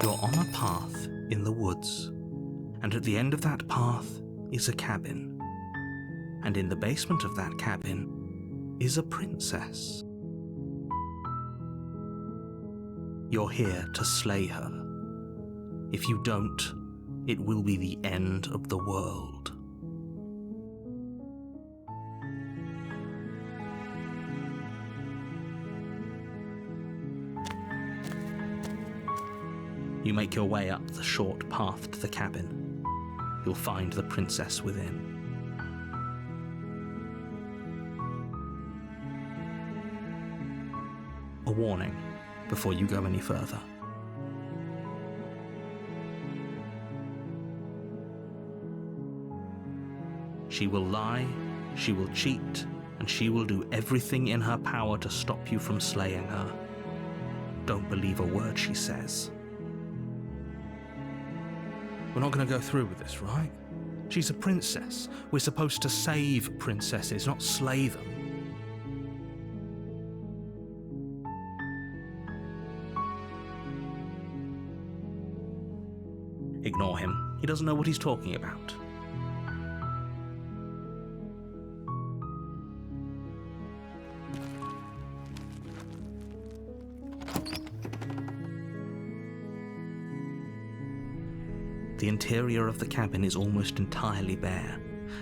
You're on a path in the woods, and at the end of that path is a cabin. And in the basement of that cabin is a princess. You're here to slay her. If you don't, it will be the end of the world. You make your way up the short path to the cabin. You'll find the princess within. A warning before you go any further. She will lie, she will cheat, and she will do everything in her power to stop you from slaying her. Don't believe a word she says. We're not going to go through with this, right? She's a princess. We're supposed to save princesses, not slay them. Ignore him. He doesn't know what he's talking about. The interior of the cabin is almost entirely bare.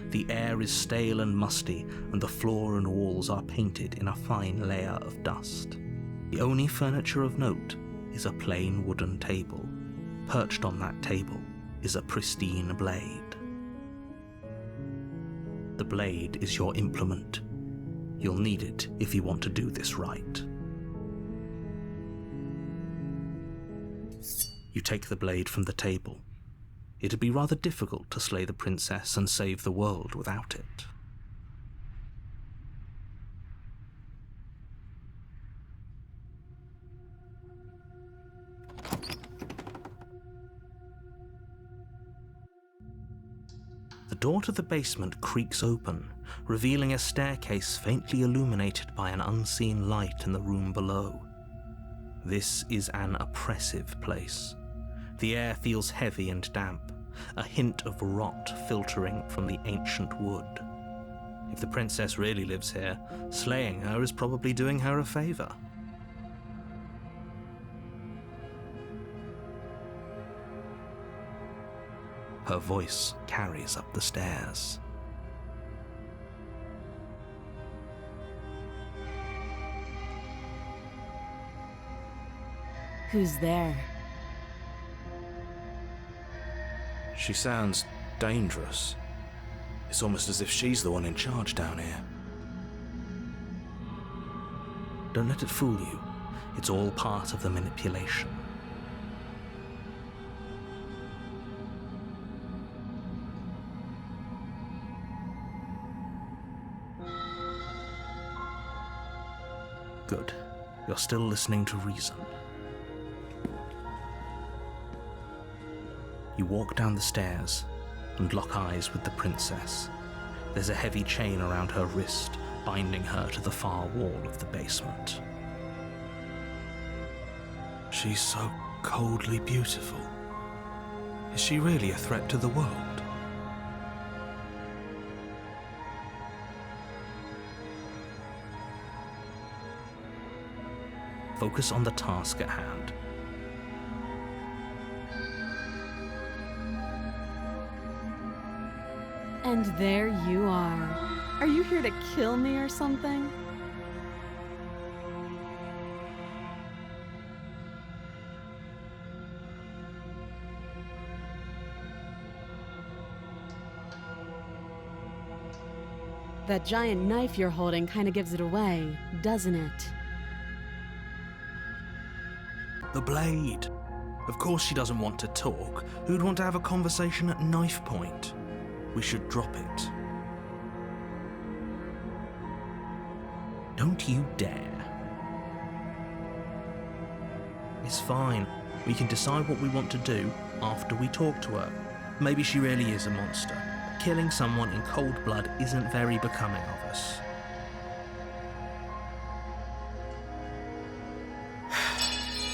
The air is stale and musty, and the floor and walls are painted in a fine layer of dust. The only furniture of note is a plain wooden table. Perched on that table is a pristine blade. The blade is your implement. You'll need it if you want to do this right. You take the blade from the table. It'd be rather difficult to slay the princess and save the world without it. The door to the basement creaks open, revealing a staircase faintly illuminated by an unseen light in the room below. This is an oppressive place. The air feels heavy and damp, a hint of rot filtering from the ancient wood. If the princess really lives here, slaying her is probably doing her a favor. Her voice carries up the stairs. Who's there? She sounds dangerous. It's almost as if she's the one in charge down here. Don't let it fool you. It's all part of the manipulation. Good. You're still listening to reason. You walk down the stairs and lock eyes with the princess. There's a heavy chain around her wrist, binding her to the far wall of the basement. She's so coldly beautiful. Is she really a threat to the world? Focus on the task at hand. And there you are. Are you here to kill me or something? That giant knife you're holding kind of gives it away, doesn't it? The blade. Of course she doesn't want to talk. Who'd want to have a conversation at knife point? We should drop it. Don't you dare. It's fine. We can decide what we want to do after we talk to her. Maybe she really is a monster. Killing someone in cold blood isn't very becoming of us.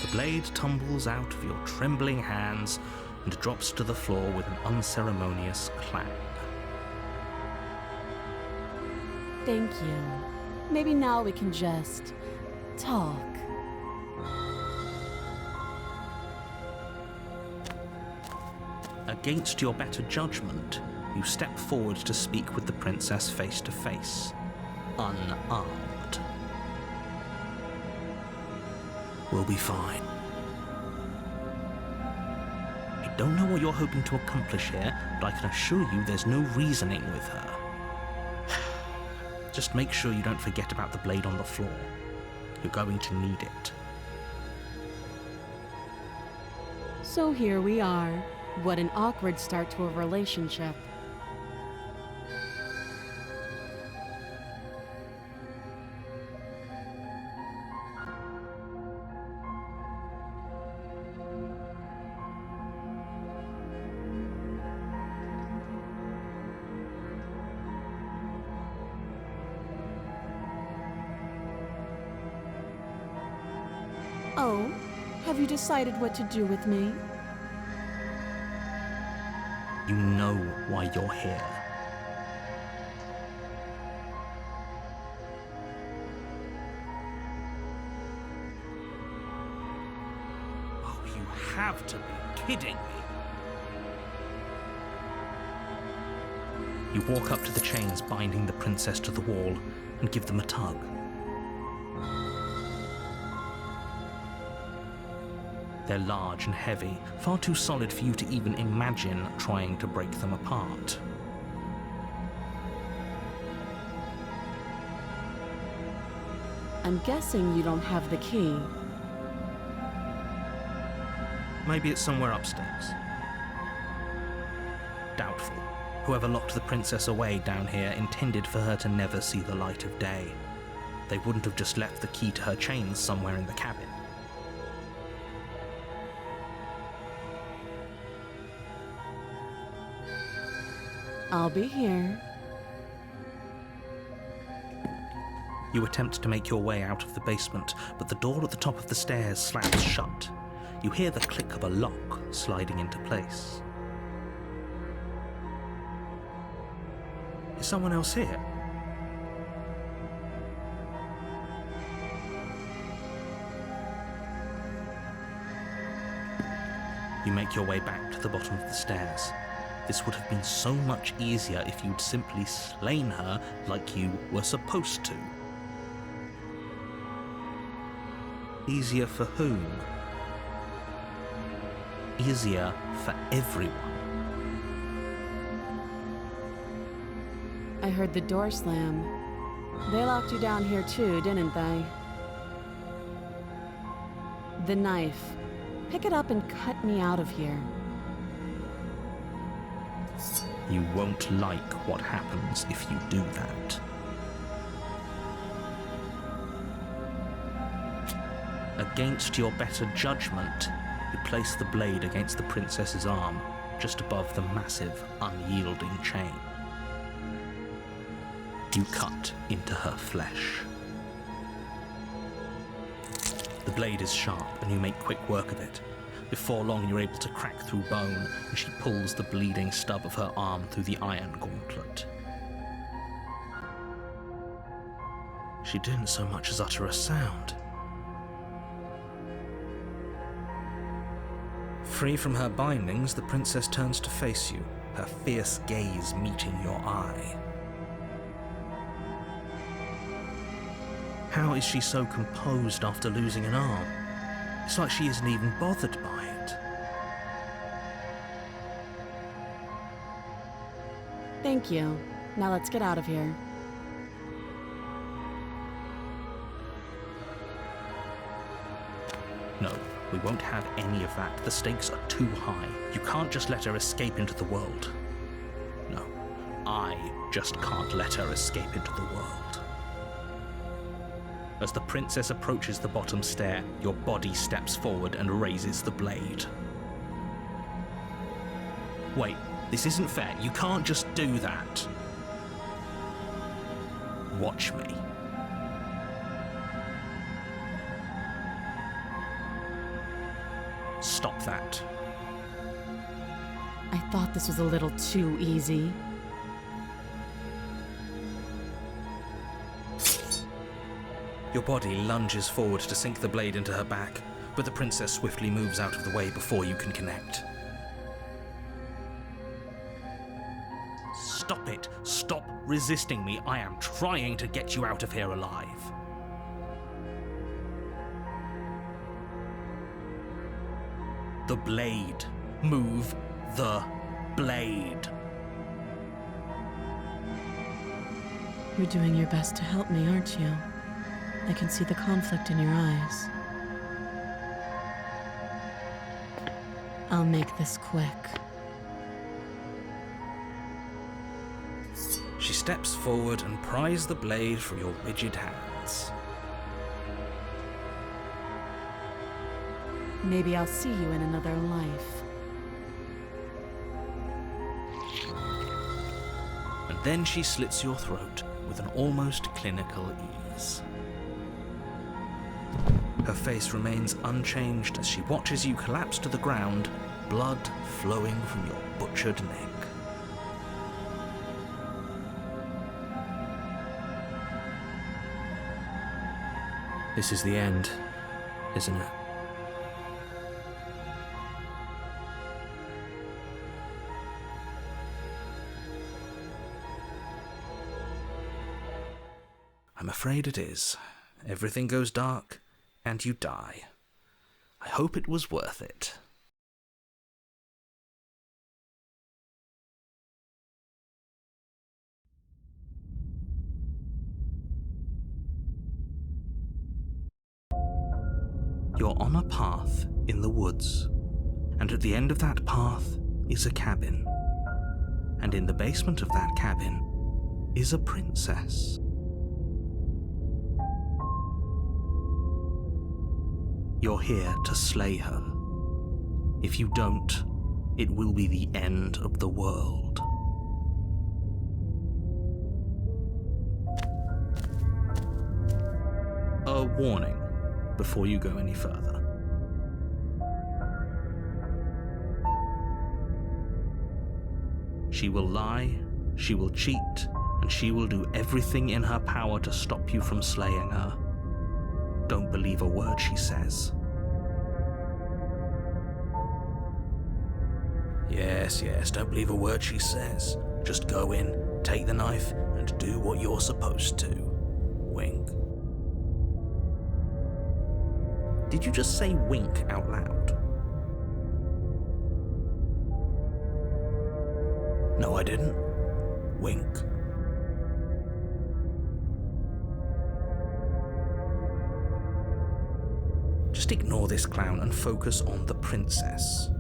The blade tumbles out of your trembling hands and drops to the floor with an unceremonious clang. Thank you. Maybe now we can just talk. Against your better judgment, you step forward to speak with the princess face to face, unarmed. We'll be fine. I don't know what you're hoping to accomplish here, but I can assure you there's no reasoning with her. Just make sure you don't forget about the blade on the floor. You're going to need it. So here we are. What an awkward start to a relationship. Oh, have you decided what to do with me? You know why you're here. Oh, you have to be kidding me. You walk up to the chains binding the princess to the wall and give them a tug. They're large and heavy, far too solid for you to even imagine trying to break them apart. I'm guessing you don't have the key. Maybe it's somewhere upstairs. Doubtful. Whoever locked the princess away down here intended for her to never see the light of day. They wouldn't have just left the key to her chains somewhere in the cabin. I'll be here. You attempt to make your way out of the basement, but the door at the top of the stairs slams shut. You hear the click of a lock sliding into place. Is someone else here? You make your way back to the bottom of the stairs. This would have been so much easier if you'd simply slain her like you were supposed to. Easier for whom? Easier for everyone. I heard the door slam. They locked you down here too, didn't they? The knife. Pick it up and cut me out of here. You won't like what happens if you do that. Against your better judgment, you place the blade against the princess's arm, just above the massive, unyielding chain. You cut into her flesh. The blade is sharp, and you make quick work of it. Before long, you're able to crack through bone, and she pulls the bleeding stub of her arm through the iron gauntlet. She didn't so much as utter a sound. Free from her bindings, the princess turns to face you, her fierce gaze meeting your eye. How is she so composed after losing an arm? It's like she isn't even bothered by it. Thank you. Now let's get out of here. No, we won't have any of that. The stakes are too high. You can't just let her escape into the world. No, I just can't let her escape into the world. As the princess approaches the bottom stair, your body steps forward and raises the blade. Wait, this isn't fair. You can't just do that. Watch me. Stop that. I thought this was a little too easy. Your body lunges forward to sink the blade into her back, but the princess swiftly moves out of the way before you can connect. Stop it! Stop resisting me! I am trying to get you out of here alive. The blade. Move the blade. You're doing your best to help me, aren't you? I can see the conflict in your eyes. I'll make this quick. She steps forward and pries the blade from your rigid hands. Maybe I'll see you in another life. And then she slits your throat with an almost clinical ease. Her face remains unchanged as she watches you collapse to the ground, blood flowing from your butchered neck. This is the end, isn't it? I'm afraid it is. Everything goes dark, and you die. I hope it was worth it. You're on a path in the woods, and at the end of that path is a cabin. And in the basement of that cabin is a princess. You're here to slay her. If you don't, it will be the end of the world. A warning before you go any further. She will lie, she will cheat, and she will do everything in her power to stop you from slaying her. Don't believe a word she says. Yes, don't believe a word she says. Just go in, take the knife, and do what you're supposed to. Wink. Did you just say wink out loud? No, I didn't. Wink. Just ignore this clown and focus on the princess.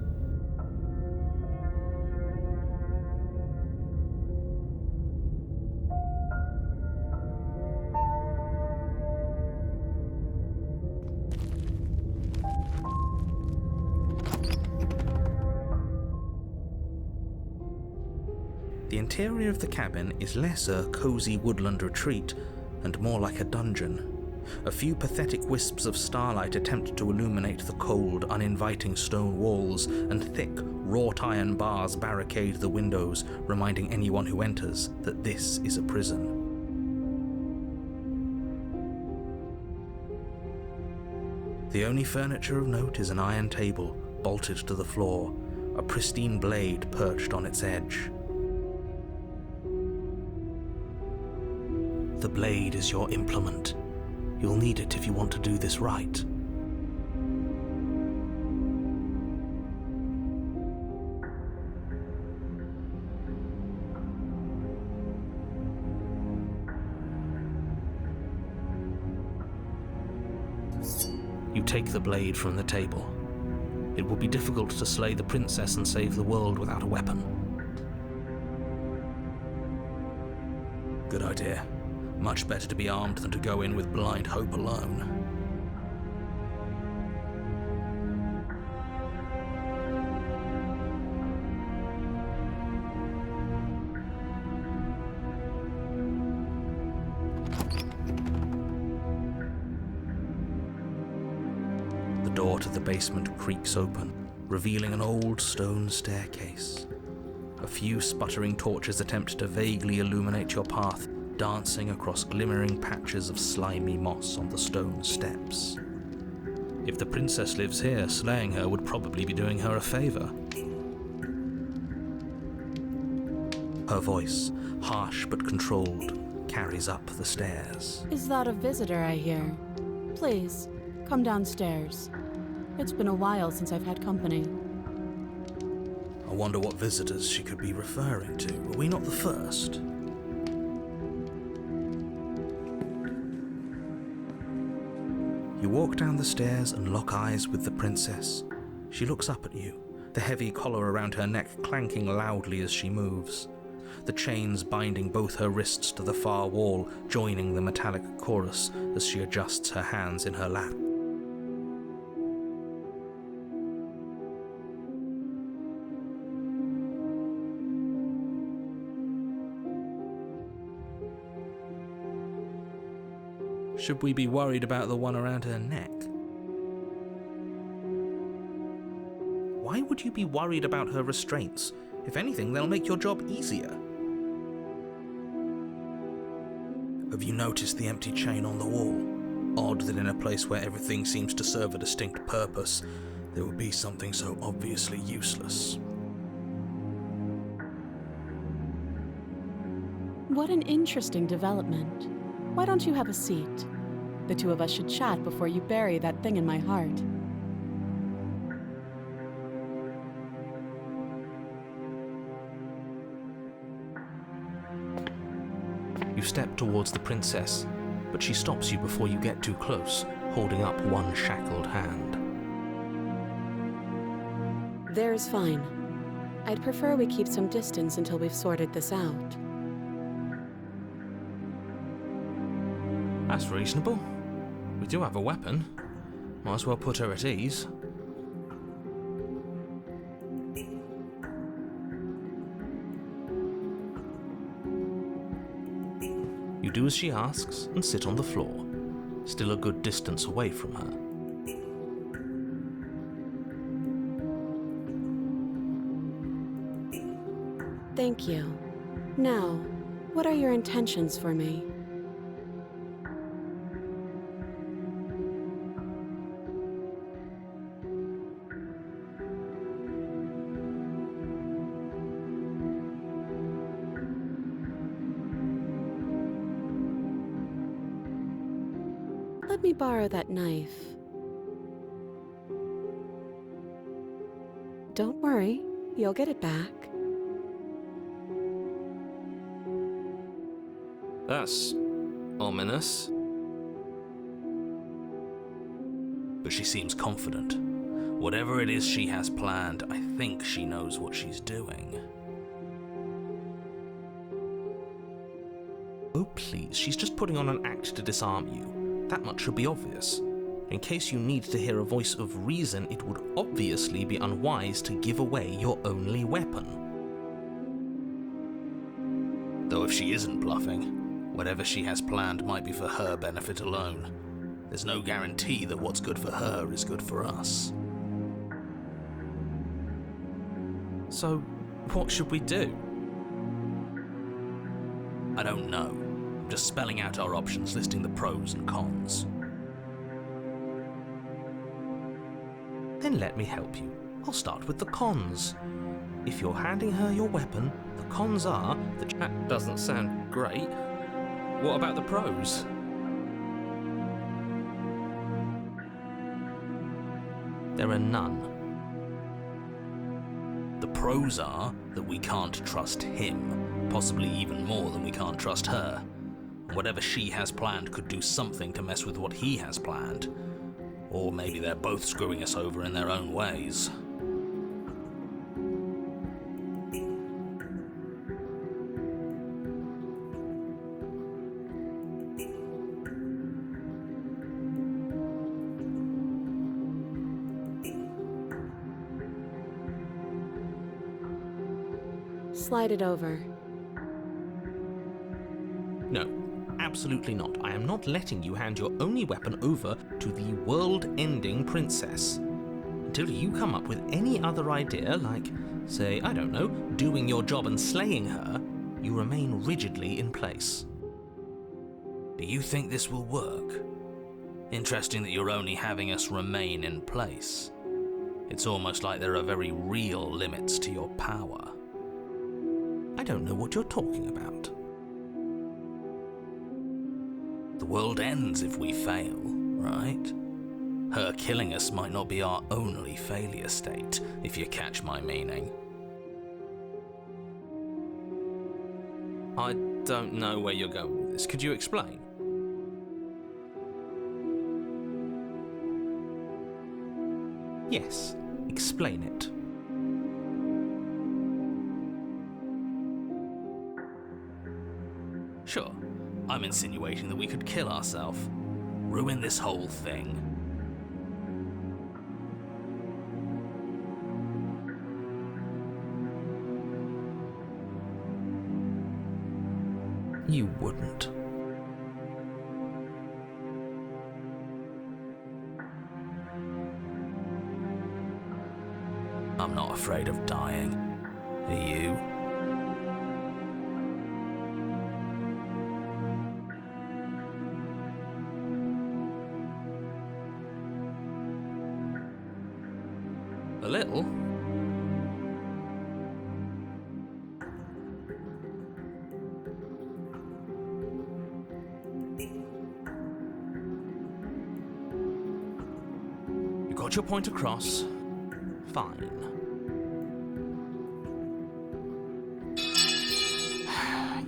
The interior of the cabin is less a cozy woodland retreat and more like a dungeon. A few pathetic wisps of starlight attempt to illuminate the cold, uninviting stone walls, and thick, wrought iron bars barricade the windows, reminding anyone who enters that this is a prison. The only furniture of note is an iron table, bolted to the floor, a pristine blade perched on its edge. The blade is your implement. You'll need it if you want to do this right. You take the blade from the table. It will be difficult to slay the princess and save the world without a weapon. Good idea. Much better to be armed than to go in with blind hope alone. The door to the basement creaks open, revealing an old stone staircase. A few sputtering torches attempt to vaguely illuminate your path, dancing across glimmering patches of slimy moss on the stone steps. If the princess lives here, slaying her would probably be doing her a favor. Her voice, harsh but controlled, carries up the stairs. Is that a visitor I hear? Please, come downstairs. It's been a while since I've had company. I wonder what visitors she could be referring to. Are we not the first? You walk down the stairs and lock eyes with the princess. She looks up at you, the heavy collar around her neck clanking loudly as she moves. The chains binding both her wrists to the far wall, joining the metallic chorus as she adjusts her hands in her lap. Should we be worried about the one around her neck? Why would you be worried about her restraints? If anything, they'll make your job easier. Have you noticed the empty chain on the wall? Odd that in a place where everything seems to serve a distinct purpose, there would be something so obviously useless. What an interesting development. Why don't you have a seat? The two of us should chat before you bury that thing in my heart. You step towards the princess, but she stops you before you get too close, holding up one shackled hand. There's fine. I'd prefer we keep some distance until we've sorted this out. That's reasonable. We do have a weapon. Might as well put her at ease. You do as she asks and sit on the floor, still a good distance away from her. Thank you. Now, what are your intentions for me? Let me borrow that knife. Don't worry, you'll get it back. That's ominous. But she seems confident. Whatever it is she has planned, I think she knows what she's doing. Oh please, she's just putting on an act to disarm you. That much should be obvious. In case you need to hear a voice of reason, it would obviously be unwise to give away your only weapon. Though if she isn't bluffing, whatever she has planned might be for her benefit alone. There's no guarantee that what's good for her is good for us. So, what should we do? I don't know. I'm just spelling out our options, listing the pros and cons. Then let me help you. I'll start with the cons. If you're handing her your weapon, the cons are that... That doesn't sound great. What about the pros? There are none. The pros are that we can't trust him, possibly even more than we can't trust her. Whatever she has planned could do something to mess with what he has planned. Or maybe they're both screwing us over in their own ways. Slide it over. No, absolutely not. I am not letting you hand your only weapon over to the world-ending princess. Until you come up with any other idea, like, say, I don't know, doing your job and slaying her, you remain rigidly in place. Do you think this will work? Interesting that you're only having us remain in place. It's almost like there are very real limits to your power. I don't know what you're talking about. The world ends if we fail, right? Her killing us might not be our only failure state, if you catch my meaning. I don't know where you're going with this. Could you explain? Yes, explain it. Sure, I'm insinuating that we could kill ourselves, ruin this whole thing. You wouldn't. I'm not afraid of dying. Are you? A little. You got your point across. Fine.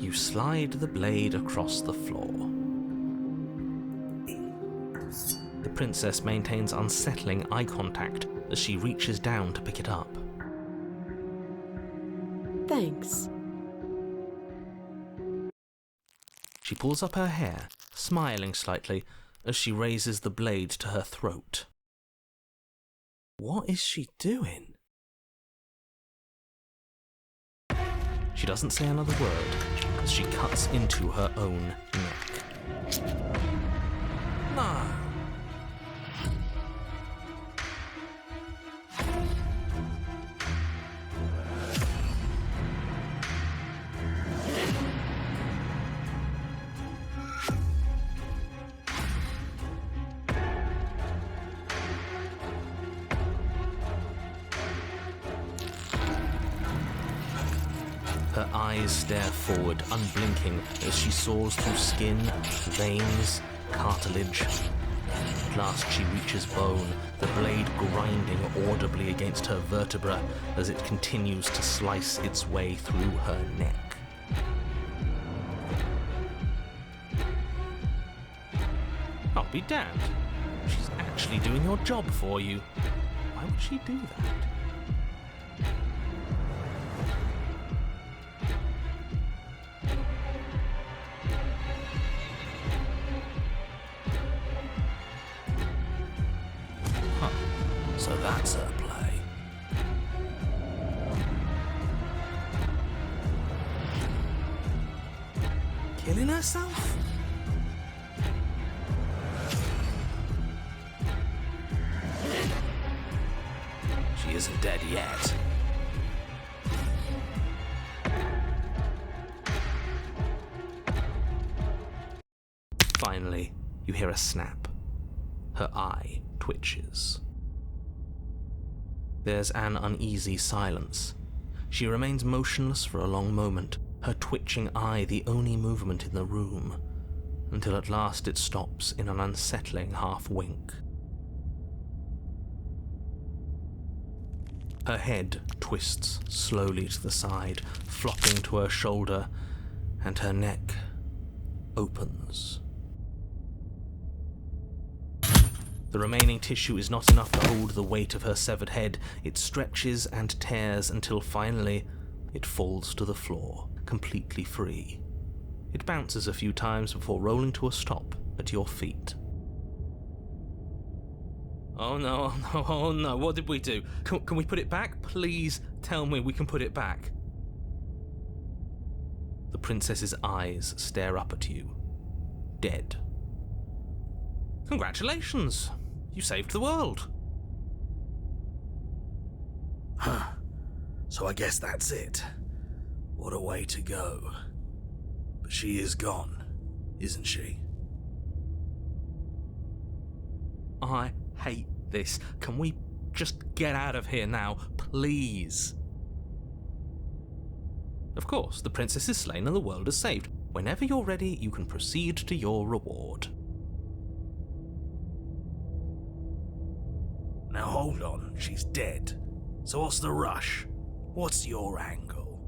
You slide the blade across the floor. The princess maintains unsettling eye contact as she reaches down to pick it up. Thanks. She pulls up her hair, smiling slightly, as she raises the blade to her throat. What is she doing? She doesn't say another word as she cuts into her own neck. No! Her eyes stare forward, unblinking, as she saws through skin, veins, cartilage. At last she reaches bone, the blade grinding audibly against her vertebra as it continues to slice its way through her neck. I'll be damned. She's actually doing your job for you. Why would she do that? So that's her play. Killing herself? She isn't dead yet. Finally, you hear a snap. Her eye twitches. There's an uneasy silence. She remains motionless for a long moment, her twitching eye the only movement in the room, until at last it stops in an unsettling half-wink. Her head twists slowly to the side, flopping to her shoulder, and her neck opens. The remaining tissue is not enough to hold the weight of her severed head. It stretches and tears until finally it falls to the floor, completely free. It bounces a few times before rolling to a stop at your feet. Oh no, oh no, oh no, what did we do? Can we put it back? Please tell me we can put it back. The princess's eyes stare up at you, dead. Congratulations! You saved the world. Huh. So I guess that's it. What a way to go. But she is gone, isn't she? I hate this. Can we just get out of here now, please? Of course, the princess is slain and the world is saved. Whenever you're ready, you can proceed to your reward. Now hold on, she's dead. So what's the rush? What's your angle?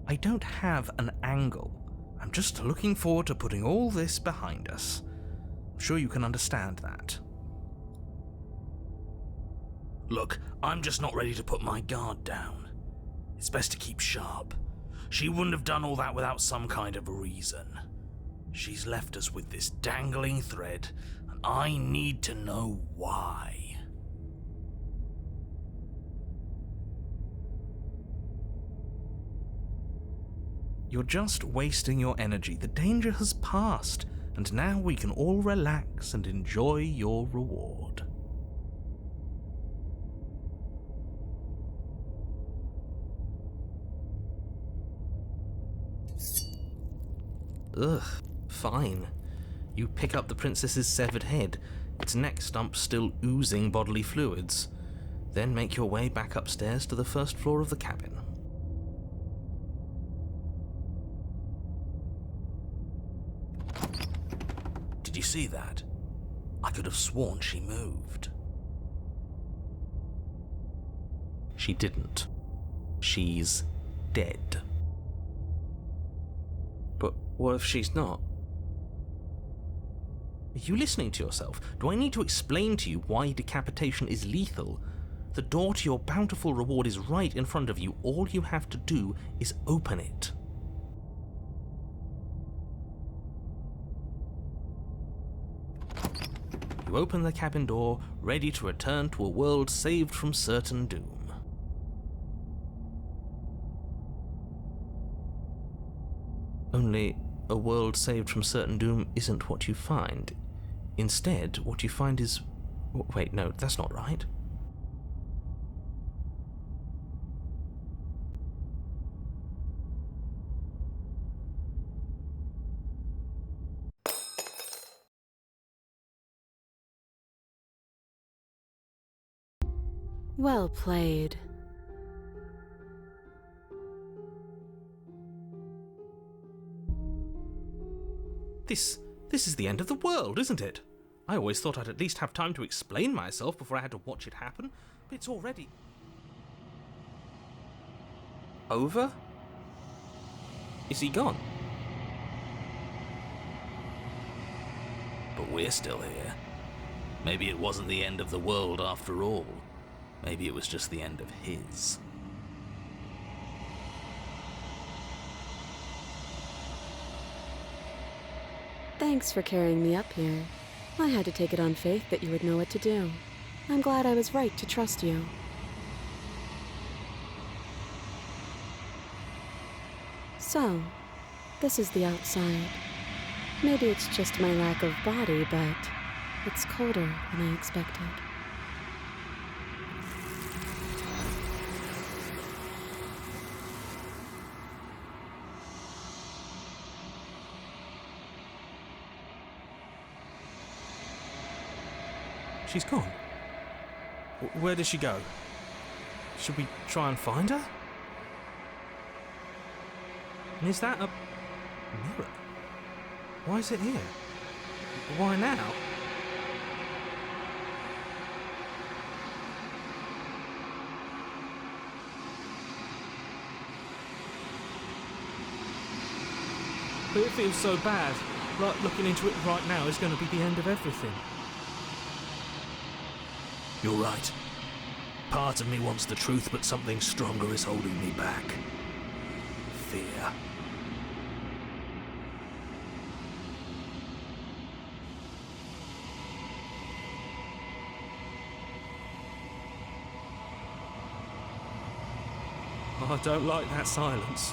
I don't have an angle. I'm just looking forward to putting all this behind us. I'm sure you can understand that. Look, I'm just not ready to put my guard down. It's best to keep sharp. She wouldn't have done all that without some kind of reason. She's left us with this dangling thread, and I need to know why. You're just wasting your energy. The danger has passed, and now we can all relax and enjoy your reward. Ugh, fine. You pick up the princess's severed head, its neck stump still oozing bodily fluids. Then make your way back upstairs to the first floor of the cabin. Did you see that? I could have sworn she moved. She didn't. She's dead. But what if she's not? Are you listening to yourself? Do I need to explain to you why decapitation is lethal? The door to your bountiful reward is right in front of you. All you have to do is open it. You open the cabin door, ready to return to a world saved from certain doom. Only, a world saved from certain doom isn't what you find. Instead, what you find is... Wait, no, that's not right. Well played. This is the end of the world, isn't it? I always thought I'd at least have time to explain myself before I had to watch it happen, but it's already... Over? Is he gone? But we're still here. Maybe it wasn't the end of the world after all. Maybe it was just the end of his. Thanks for carrying me up here. I had to take it on faith that you would know what to do. I'm glad I was right to trust you. So, this is the outside. Maybe it's just my lack of body, but it's colder than I expected. She's gone. Where did she go? Should we try and find her? And is that a mirror? Why is it here? Why now? But it feels so bad. Like looking into it right now is going to be the end of everything. You're right. Part of me wants the truth, but something stronger is holding me back. Fear. Oh, I don't like that silence.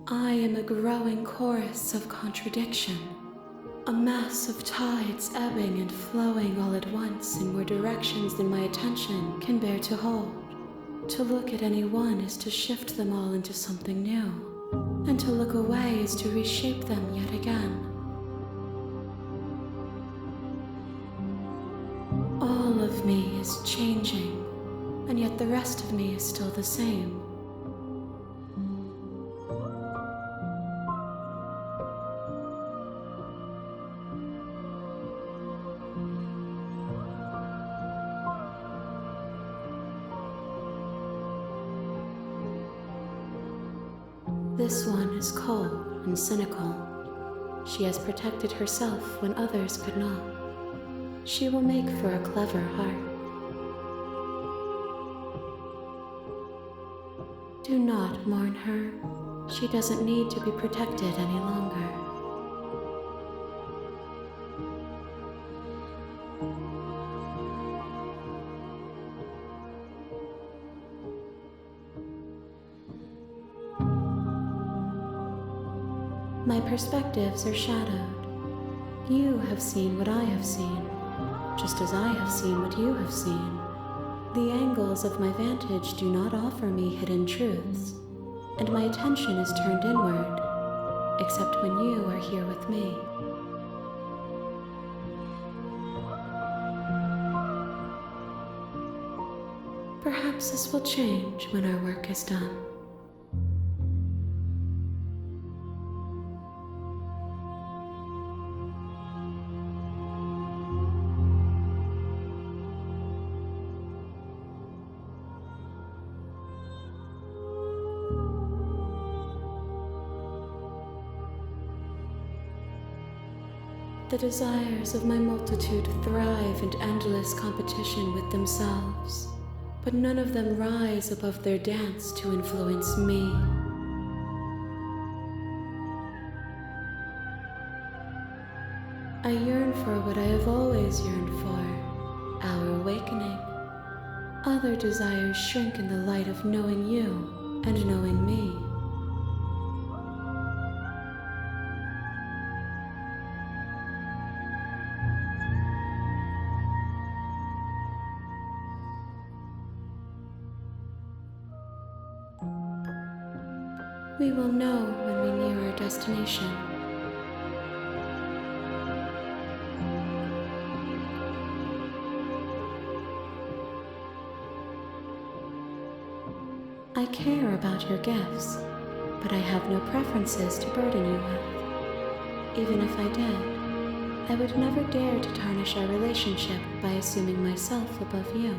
I am a growing chorus of contradiction, a mass of tides ebbing and flowing all at once in more directions than my attention can bear to hold. To look at any one is to shift them all into something new, and to look away is to reshape them yet again. All of me is changing, and yet the rest of me is still the same. This one is cold and cynical. She has protected herself when others could not. She will make for a clever heart. Do not mourn her. She doesn't need to be protected any longer. My perspectives are shadowed. You have seen what I have seen, just as I have seen what you have seen. The angles of my vantage do not offer me hidden truths, and my attention is turned inward, except when you are here with me. Perhaps this will change when our work is done. The desires of my multitude thrive in endless competition with themselves, but none of them rise above their dance to influence me. I yearn for what I have always yearned for, our awakening. Other desires shrink in the light of knowing you and knowing me. We will know when we near our destination. I care about your gifts, but I have no preferences to burden you with. Even if I did, I would never dare to tarnish our relationship by assuming myself above you.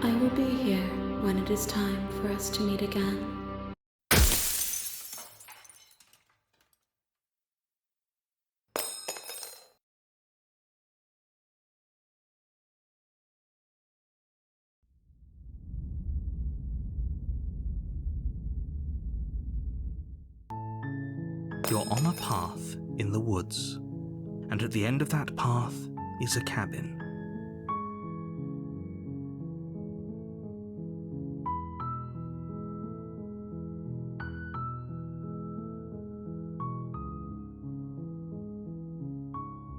I will be here when it is time for us to meet again. You're on a path in the woods, and at the end of that path is a cabin.